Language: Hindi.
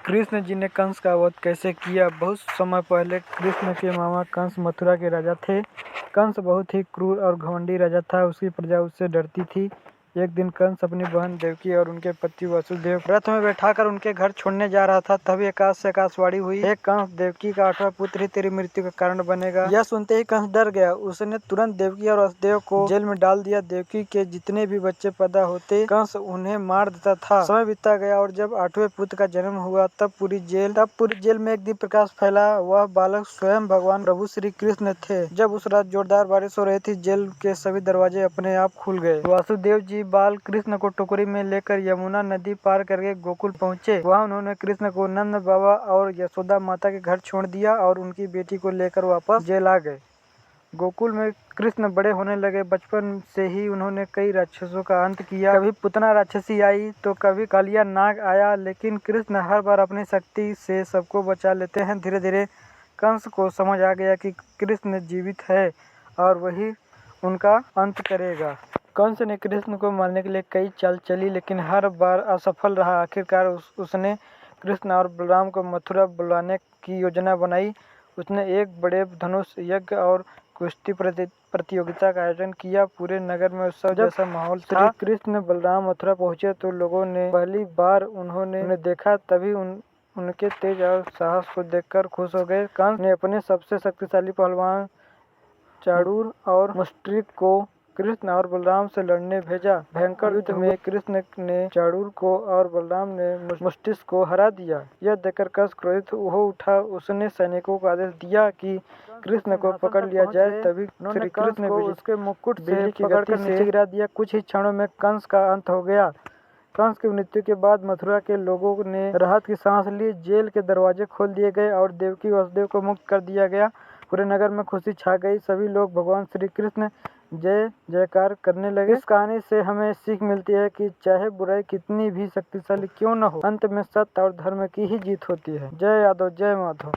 कृष्ण जी ने कंस का वध कैसे किया। बहुत समय पहले कृष्ण के मामा कंस मथुरा के राजा थे। कंस बहुत ही क्रूर और घमंडी राजा था। उसकी प्रजा उससे डरती थी। एक दिन कंस अपनी बहन देवकी और उनके पति वसुदेव रथ में बैठाकर उनके घर छोड़ने जा रहा था। तभी आकाश से आकाशवाणी हुई, हे कंस, देवकी का 8वां पुत्र ही तेरी मृत्यु का कारण बनेगा। यह सुनते ही कंस डर गया। उसने तुरंत देवकी और वसुदेव को जेल में डाल दिया। देवकी के जितने भी बच्चे पैदा होते कंस उन्हें मार देता था। समय बीतता गया और जब 8वें पुत्र का जन्म हुआ तब पूरी जेल में एक दीप प्रकाश फैला। वह बालक स्वयं भगवान प्रभु श्री कृष्ण थे। जब उस रात जोरदार बारिश हो रही थी, जेल के सभी दरवाजे अपने आप खुल गए। वासुदेव जी बाल कृष्ण को टोकरी में लेकर यमुना नदी पार करके गोकुल पहुँचे। वहाँ उन्होंने कृष्ण को नंद बाबा और यशोदा माता के घर छोड़ दिया और उनकी बेटी को लेकर वापस जेल आ गए। गोकुल में कृष्ण बड़े होने लगे। बचपन से ही उन्होंने कई राक्षसों का अंत किया। कभी पुतना राक्षसी आई तो कभी कालिया नाग आया, लेकिन कृष्ण हर बार अपनी शक्ति से सबको बचा लेते हैं। धीरे धीरे कंस को समझ आ गया कि कृष्ण जीवित है और वही उनका अंत करेगा। कंस ने कृष्ण को मारने के लिए कई चाल चली, लेकिन हर बार असफल रहा। आखिरकार उसने कृष्ण और बलराम को मथुरा बुलाने की योजना बनाई। उसने एक बड़े धनुष यज्ञ और कुश्ती प्रतियोगिता का आयोजन किया। पूरे नगर में उत्सव जैसा माहौल था। श्री कृष्ण बलराम मथुरा पहुंचे तो लोगों ने पहली बार उन्हें देखा, तभी उनके तेज और साहस को देखकर खुश हो गए। कंस ने अपने सबसे शक्तिशाली पहलवान चाणूर और मुष्टिक को कृष्ण और बलराम से लड़ने भेजा। भयंकर युद्ध में कृष्ण ने चाणूर को और बलराम ने मुष्टिक को हरा दिया। यह देखकर कंस क्रोधित हो उठा। उसने सैनिकों को आदेश दिया कि कृष्ण को पकड़ लिया जाए। तभी श्री कृष्ण को उसके मुकुट से पकड़कर नीचे गिरा दिया। कुछ ही क्षणों में कंस का अंत हो गया। कंस की मृत्यु के बाद मथुरा के लोगों ने राहत की सांस ली। जेल के दरवाजे खोल दिए गए और देवकी वसुदेव को मुक्त कर दिया गया। पूरे नगर में खुशी छा गई। सभी लोग भगवान श्री कृष्ण जय जयकार करने लगे। इस कहानी से हमें सीख मिलती है कि चाहे बुराई कितनी भी शक्तिशाली क्यों न हो, अंत में सत्य और धर्म की ही जीत होती है। जय यादव, जय माधव।